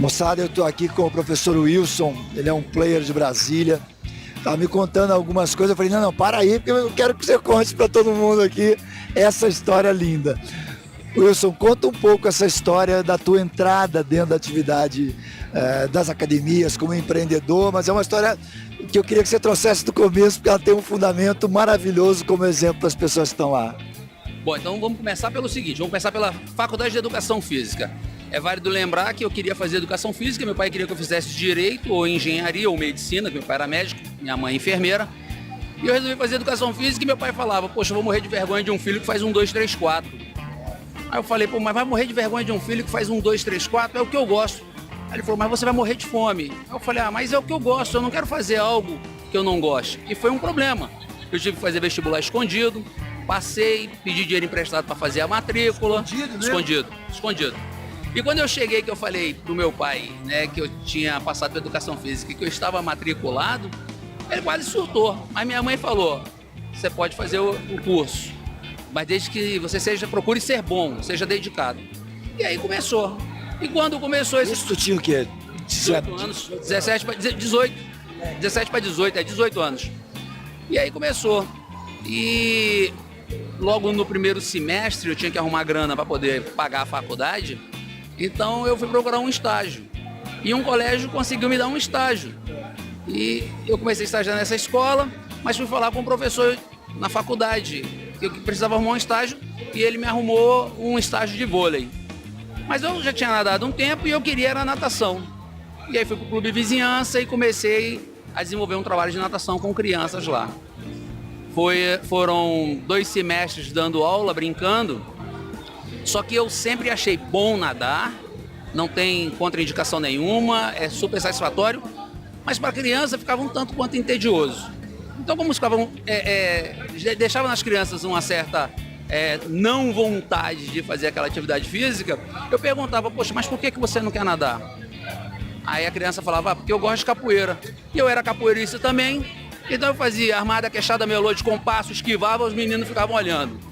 Moçada, eu estou aqui com o professor Wilson, ele é um player de Brasília. Estava me contando algumas coisas, eu falei, não, para aí, porque eu quero que você conte para todo mundo aqui essa história linda. Wilson, conta um pouco essa história da tua entrada dentro da atividade das academias como empreendedor, mas é uma história que eu queria que você trouxesse do começo, porque ela tem um fundamento maravilhoso como exemplo para as pessoas que estão lá. Bom, então vamos começar pelo seguinte, vamos começar pela Faculdade de Educação Física. É válido lembrar que eu queria fazer Educação Física, meu pai queria que eu fizesse Direito, ou Engenharia, ou Medicina, que meu pai era médico, minha mãe enfermeira. E eu resolvi fazer Educação Física e meu pai falava, poxa, eu vou morrer de vergonha de um filho que faz 1, 2, 3, 4. Aí eu falei, pô, mas vai morrer de vergonha de um filho que faz 1, 2, 3, 4? É o que eu gosto. Aí ele falou, mas você vai morrer de fome. Aí eu falei, mas é o que eu gosto, eu não quero fazer algo que eu não goste. E foi um problema. Eu tive que fazer vestibular escondido, passei, pedi dinheiro emprestado para fazer a matrícula. Escondido, né? Escondido. E quando eu cheguei, que eu falei pro meu pai, né, que eu tinha passado pela Educação Física e que eu estava matriculado, ele quase surtou. Mas minha mãe falou, você pode fazer o curso, mas desde que você procure ser bom, seja dedicado. E aí começou. E quando começou esse... Isso tu tinha o quê? 18 anos, 17 para 18. 17 para 18, 18 anos. E aí começou. E logo no primeiro semestre eu tinha que arrumar grana para poder pagar a faculdade. Então eu fui procurar um estágio. E um colégio conseguiu me dar um estágio. E eu comecei a estagiar nessa escola, mas fui falar com um professor na faculdade que eu precisava arrumar um estágio e ele me arrumou um estágio de vôlei. Mas eu já tinha nadado um tempo e eu queria era natação. E aí fui pro clube vizinhança e comecei a desenvolver um trabalho de natação com crianças lá. Foram 2 semestres dando aula, brincando. Só que eu sempre achei bom nadar, não tem contraindicação nenhuma, é super satisfatório, mas para a criança ficava um tanto quanto entedioso. Então, como deixava nas crianças uma certa não vontade de fazer aquela atividade física, eu perguntava, poxa, mas por que você não quer nadar? Aí a criança falava, porque eu gosto de capoeira. E eu era capoeirista também, então eu fazia armada, queixada, melô de compasso, esquivava, os meninos ficavam olhando.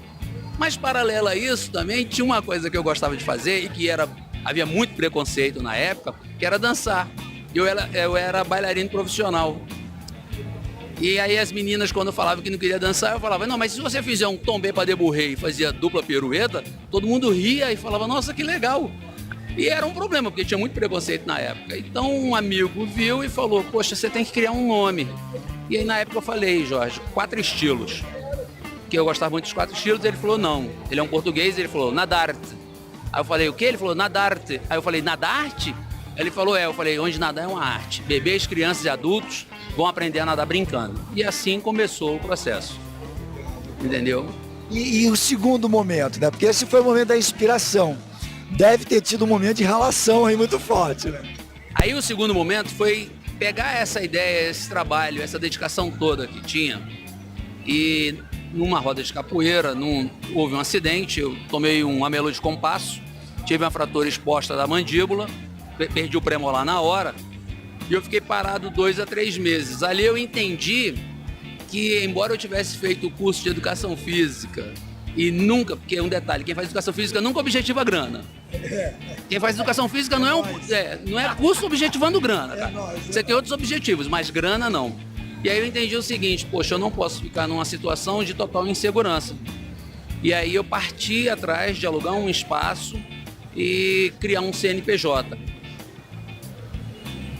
Mas, paralelo a isso, também tinha uma coisa que eu gostava de fazer e que havia muito preconceito na época, que era dançar. Eu era bailarino profissional. E aí as meninas, quando falavam que não queria dançar, eu falava, não, mas se você fizer um tombé para deburrer e fazia dupla pirueta, todo mundo ria e falava, nossa, que legal. E era um problema, porque tinha muito preconceito na época. Então um amigo viu e falou, poxa, você tem que criar um nome. E aí na época eu falei, Jorge, 4 estilos. Que eu gostava muito dos 4 estilos, ele falou, não. Ele é um português, ele falou, nadarte. Aí eu falei, o quê? Ele falou, nadarte. Aí eu falei, nadarte? Ele falou, eu falei, onde nadar é uma arte. Bebês, crianças e adultos vão aprender a nadar brincando. E assim começou o processo. Entendeu? E o segundo momento, né? Porque esse foi o momento da inspiração. Deve ter tido um momento de relação aí muito forte, né? Aí o segundo momento foi pegar essa ideia, esse trabalho, essa dedicação toda que tinha e numa roda de capoeira, houve um acidente, eu tomei um amelô de compasso, tive uma fratura exposta da mandíbula, perdi o premolar na hora e eu fiquei parado 2 a 3 meses. Ali eu entendi que, embora eu tivesse feito o curso de Educação Física e nunca, porque é um detalhe, quem faz Educação Física nunca objetiva grana. Quem faz Educação Física não é curso objetivando grana, cara. Você tem outros objetivos, mas grana não. E aí eu entendi o seguinte, poxa, eu não posso ficar numa situação de total insegurança. E aí eu parti atrás de alugar um espaço e criar um CNPJ.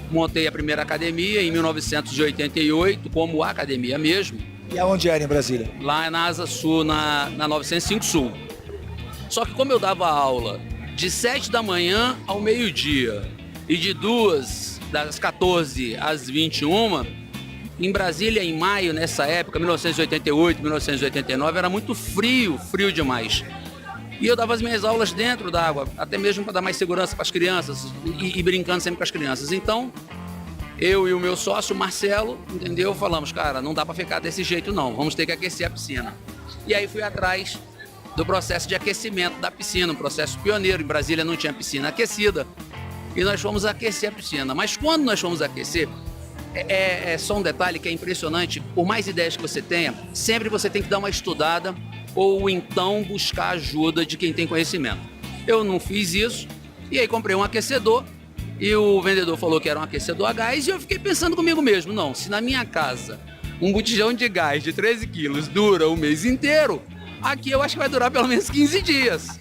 Montei a primeira academia em 1988, como academia mesmo. E aonde era em Brasília? Lá na Asa Sul, na 905 Sul. Só que como eu dava aula de 7 da manhã ao meio-dia e de das 14 às 21, em Brasília, em maio, nessa época, 1988, 1989, era muito frio demais. E eu dava as minhas aulas dentro d'água, até mesmo para dar mais segurança para as crianças e brincando sempre com as crianças. Então, eu e o meu sócio, Marcelo, entendeu? Falamos, cara, não dá para ficar desse jeito não, vamos ter que aquecer a piscina. E aí fui atrás do processo de aquecimento da piscina, um processo pioneiro. Em Brasília não tinha piscina aquecida e nós fomos aquecer a piscina. Mas quando nós fomos aquecer, é só um detalhe que é impressionante, por mais ideias que você tenha, sempre você tem que dar uma estudada ou então buscar ajuda de quem tem conhecimento. Eu não fiz isso e aí comprei um aquecedor E o vendedor falou que era um aquecedor a gás e eu fiquei pensando comigo mesmo, não, se na minha casa um botijão de gás de 13 quilos dura o mês inteiro, aqui eu acho que vai durar pelo menos 15 dias.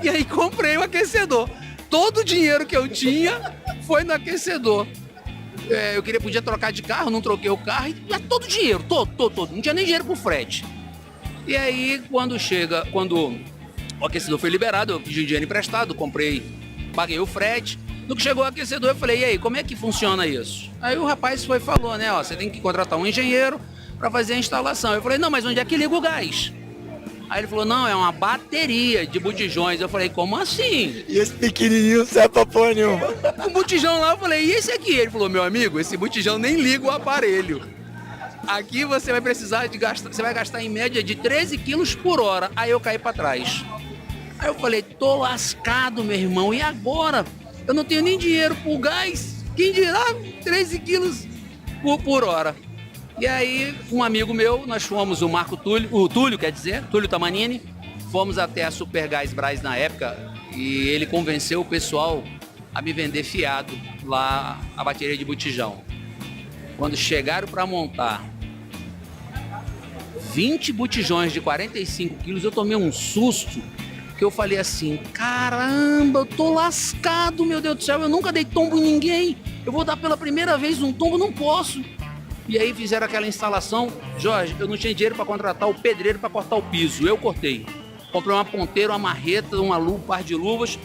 E aí comprei o aquecedor. Todo o dinheiro que eu tinha foi no aquecedor. Eu podia trocar de carro, não troquei o carro, e todo o dinheiro, todo. Não tinha nem dinheiro pro frete. E aí, quando o aquecedor foi liberado, eu pedi dinheiro emprestado, paguei o frete. No que chegou o aquecedor, eu falei, e aí, como é que funciona isso? Aí o rapaz falou, né, você tem que contratar um engenheiro para fazer a instalação. Eu falei, não, mas onde é que liga o gás? Aí ele falou, não, é uma bateria de botijões. Eu falei, como assim? E esse pequenininho não serve pra porra nenhuma. Um botijão lá, eu falei, e esse aqui? Ele falou, meu amigo, esse botijão nem liga o aparelho. Aqui você vai precisar você vai gastar em média de 13 quilos por hora. Aí eu caí para trás. Aí eu falei, tô lascado, meu irmão, e agora? Eu não tenho nem dinheiro pro gás. Quem dirá 13 quilos por hora? E aí, um amigo meu, nós fomos, Túlio Tamanini, fomos até a Supergás Brás na época e ele convenceu o pessoal a me vender fiado lá a bateria de botijão. Quando chegaram para montar 20 botijões de 45 quilos, eu tomei um susto. Que eu falei assim, caramba, eu tô lascado, meu Deus do céu, eu nunca dei tombo em ninguém, eu vou dar pela primeira vez um tombo, não posso. E aí fizeram aquela instalação, Jorge, eu não tinha dinheiro para contratar o pedreiro para cortar o piso, eu cortei. Comprei uma ponteira, uma marreta, um par de luvas,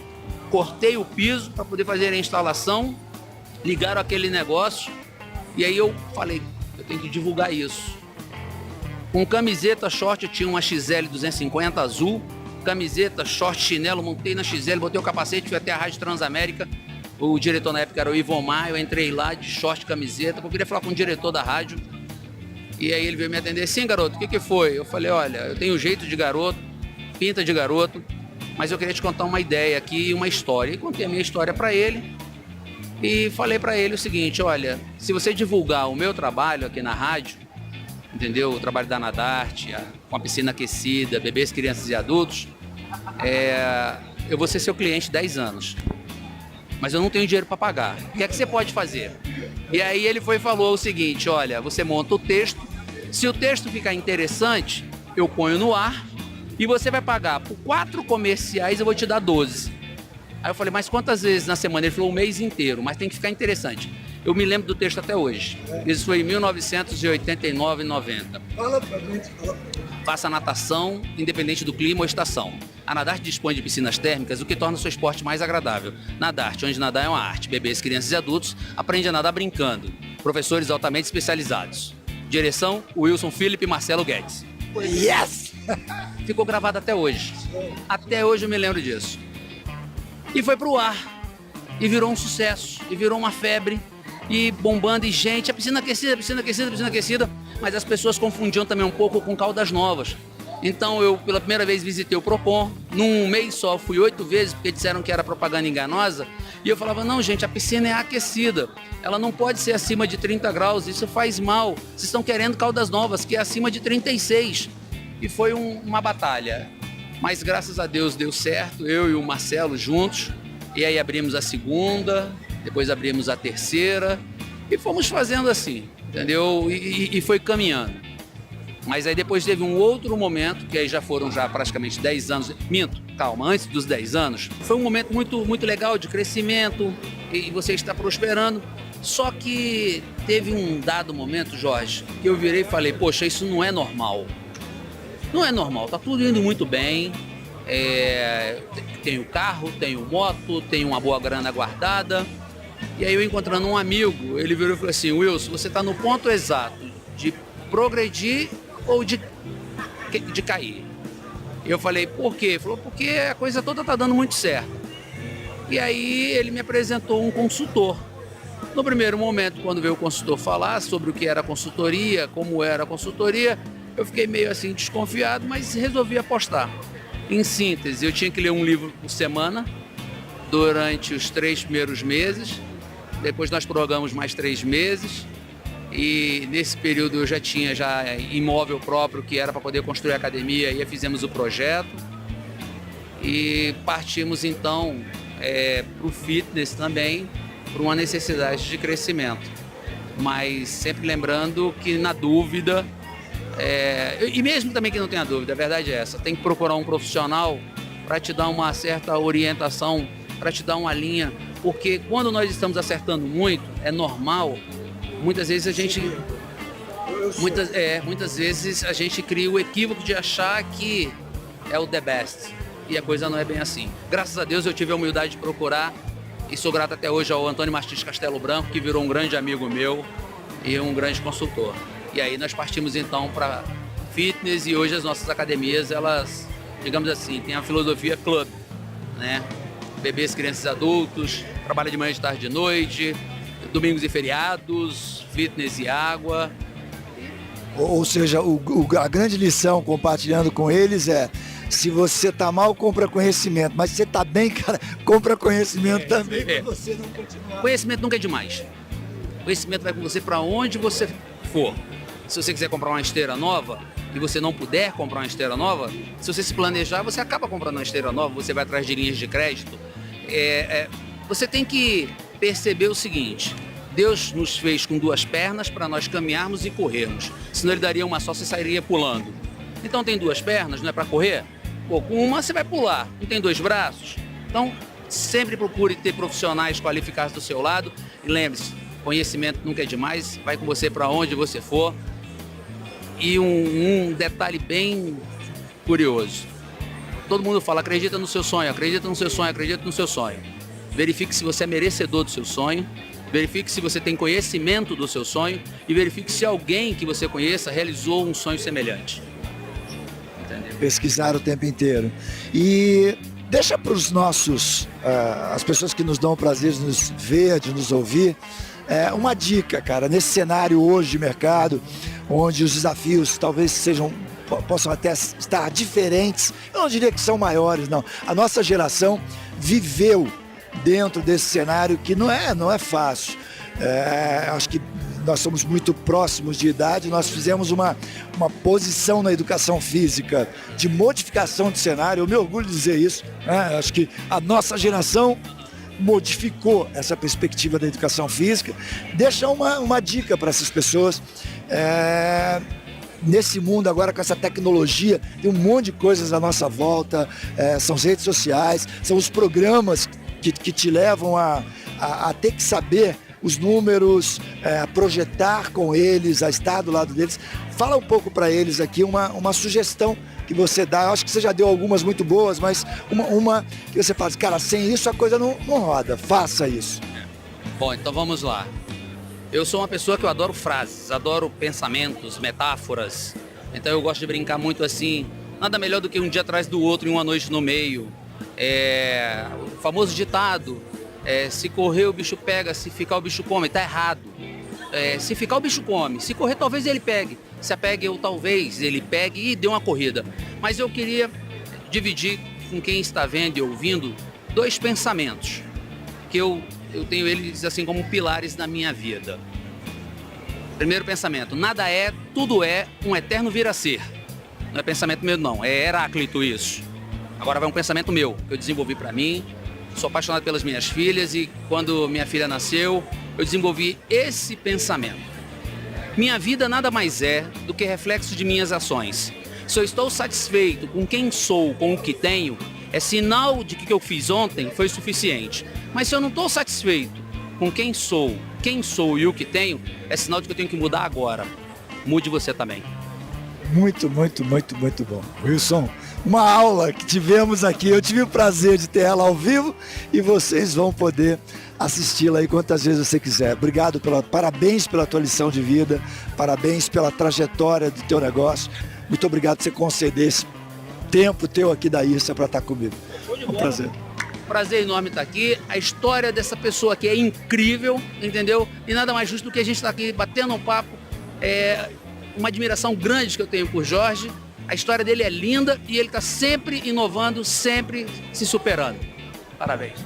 cortei o piso para poder fazer a instalação, ligaram aquele negócio, e aí eu falei, eu tenho que divulgar isso. Com camiseta, short, eu tinha uma XL 250 azul, camiseta, short, chinelo, montei na XL, botei o capacete, fui até a Rádio Transamérica. O diretor na época era o Ivomar, eu entrei lá de short, camiseta, eu queria falar com o diretor da rádio. E aí ele veio me atender, sim, garoto, o que foi? Eu falei, olha, eu tenho jeito de garoto, pinta de garoto, mas eu queria te contar uma ideia aqui, uma história. E contei a minha história para ele e falei para ele o seguinte, olha, se você divulgar o meu trabalho aqui na rádio, entendeu? O trabalho da Nadarte, com a piscina aquecida, bebês, crianças e adultos, eu vou ser seu cliente 10 anos. Mas eu não tenho dinheiro para pagar. O que é que você pode fazer? E aí ele falou o seguinte, olha, você monta o texto, se o texto ficar interessante, eu ponho no ar e você vai pagar por 4 comerciais, eu vou te dar 12. Aí eu falei, mas quantas vezes na semana? Ele falou, o mês inteiro, mas tem que ficar interessante. Eu me lembro do texto até hoje. Isso foi em 1989 e 90. Fala pra gente. Faça natação, independente do clima ou estação. A Nadarte dispõe de piscinas térmicas, o que torna o seu esporte mais agradável. Nadarte, onde nadar é uma arte. Bebês, crianças e adultos aprendem a nadar brincando. Professores altamente especializados. Direção, Wilson Felipe e Marcelo Guedes. Yes! Ficou gravado até hoje. Até hoje eu me lembro disso. E foi pro ar. E virou um sucesso. E virou uma febre. E bombando, e gente, a piscina aquecida, piscina aquecida, piscina aquecida. Mas as pessoas confundiam também um pouco com Caldas Novas. Então eu, pela primeira vez, visitei o Propon. Num mês só, fui 8 vezes, porque disseram que era propaganda enganosa. E eu falava, não, gente, a piscina é aquecida. Ela não pode ser acima de 30 graus, isso faz mal. Vocês estão querendo Caldas Novas, que é acima de 36. E foi uma batalha. Mas graças a Deus deu certo, eu e o Marcelo juntos. E aí abrimos a segunda, depois abrimos a terceira. E fomos fazendo assim, entendeu? E foi caminhando. Mas aí depois teve um outro momento, que aí já foram praticamente 10 anos, antes dos 10 anos, foi um momento muito, muito legal de crescimento e você está prosperando. Só que teve um dado momento, Jorge, que eu virei e falei, poxa, isso não é normal. Não é normal, tá tudo indo muito bem, tenho carro, tenho moto, tenho uma boa grana guardada. E aí eu encontrando um amigo, ele virou e falou assim, Wilson, você está no ponto exato de progredir ou de cair. E eu falei, por quê? Ele falou, porque a coisa toda está dando muito certo. E aí ele me apresentou um consultor. No primeiro momento, quando veio o consultor falar sobre o que era consultoria, como era a consultoria, eu fiquei meio assim desconfiado, mas resolvi apostar. Em síntese, eu tinha que ler um livro por semana durante os 3 primeiros meses. Depois nós prorrogamos mais 3 meses. E nesse período eu já tinha imóvel próprio que era para poder construir a academia e fizemos o projeto. E partimos então para o fitness também. por uma necessidade de crescimento. Mas sempre lembrando que na dúvida, e mesmo também que não tenha dúvida, a verdade é essa, tem que procurar um profissional para te dar uma certa orientação, para te dar uma linha, porque quando nós estamos acertando muito, é normal, muitas vezes a gente cria o equívoco de achar que é o the best, e a coisa não é bem assim. Graças a Deus eu tive a humildade de procurar, e sou grato até hoje ao Antônio Martins Castelo Branco, que virou um grande amigo meu e um grande consultor. E aí nós partimos então para fitness, e hoje as nossas academias, elas, digamos assim, têm a filosofia club, né? Bebês, crianças e adultos, trabalha de manhã, de tarde, de noite, domingos e feriados, fitness e água. Ou seja, a grande lição compartilhando com eles é: se você tá mal, compra conhecimento, mas se você tá bem, cara, compra conhecimento também, para você não continuar. Conhecimento nunca é demais. Conhecimento vai com você para onde você for. Se você quiser comprar uma esteira nova e você não puder comprar uma esteira nova, se você se planejar, você acaba comprando uma esteira nova, você vai atrás de linhas de crédito. Você tem que perceber o seguinte: Deus nos fez com duas pernas para nós caminharmos e corrermos. Senão ele daria uma só, você sairia pulando. Então tem duas pernas, não é para correr? Pô, com uma você vai pular. Não tem dois braços? Então sempre procure ter profissionais qualificados do seu lado. E lembre-se, conhecimento nunca é demais, vai com você para onde você for. E um detalhe bem curioso: todo mundo fala, acredita no seu sonho, acredita no seu sonho, acredita no seu sonho. Verifique se você é merecedor do seu sonho, verifique se você tem conhecimento do seu sonho e verifique se alguém que você conheça realizou um sonho semelhante. Entendeu? Pesquisar o tempo inteiro. E deixa para os nossos, as pessoas que nos dão o prazer de nos ver, de nos ouvir, uma dica, cara, nesse cenário hoje de mercado, onde os desafios talvez possam até estar diferentes. Eu não diria que são maiores, não. A nossa geração viveu dentro desse cenário que não é fácil. Acho que nós somos muito próximos de idade, nós fizemos uma posição na educação física de modificação de cenário, eu me orgulho de dizer isso, né? Acho que a nossa geração modificou essa perspectiva da educação física. Deixa uma dica para essas pessoas. Nesse mundo agora, com essa tecnologia, tem um monte de coisas à nossa volta, são as redes sociais, são os programas que te levam a ter que saber os números, a projetar com eles, a estar do lado deles. Fala um pouco para eles aqui uma sugestão que você dá. Eu acho que você já deu algumas muito boas, mas uma que você fala, cara, sem isso a coisa não roda, faça isso. Bom, então vamos lá. Eu sou uma pessoa que eu adoro frases, adoro pensamentos, metáforas. Então eu gosto de brincar muito assim, nada melhor do que um dia atrás do outro e uma noite no meio. O famoso ditado, se correr o bicho pega, se ficar o bicho come, tá errado. Se ficar o bicho come, se correr talvez ele pegue, se apegue ou talvez ele pegue e dê uma corrida. Mas eu queria dividir com quem está vendo e ouvindo dois pensamentos, que eu tenho eles assim como pilares na minha vida. Primeiro pensamento: nada é, tudo é, um eterno vir a ser. Não é pensamento meu não, é Heráclito isso. Agora vai um pensamento meu, que eu desenvolvi para mim. Sou apaixonado pelas minhas filhas e quando minha filha nasceu, eu desenvolvi esse pensamento. Minha vida nada mais é do que reflexo de minhas ações. Se eu estou satisfeito com quem sou, com o que tenho, é sinal de que o que eu fiz ontem foi suficiente. Mas se eu não estou satisfeito com quem sou e o que tenho, é sinal de que eu tenho que mudar agora. Mude você também. Muito, muito, muito, muito bom. Wilson, uma aula que tivemos aqui, eu tive o prazer de ter ela ao vivo e vocês vão poder assisti-la aí quantas vezes você quiser. Obrigado, parabéns pela tua lição de vida, parabéns pela trajetória do teu negócio. Muito obrigado por você conceder esse tempo teu aqui da IRSA para estar comigo. Um prazer. Prazer enorme estar aqui. A história dessa pessoa aqui é incrível, entendeu? E nada mais justo do que a gente estar aqui batendo um papo. Uma admiração grande que eu tenho por Jorge. A história dele é linda e ele está sempre inovando, sempre se superando. Parabéns.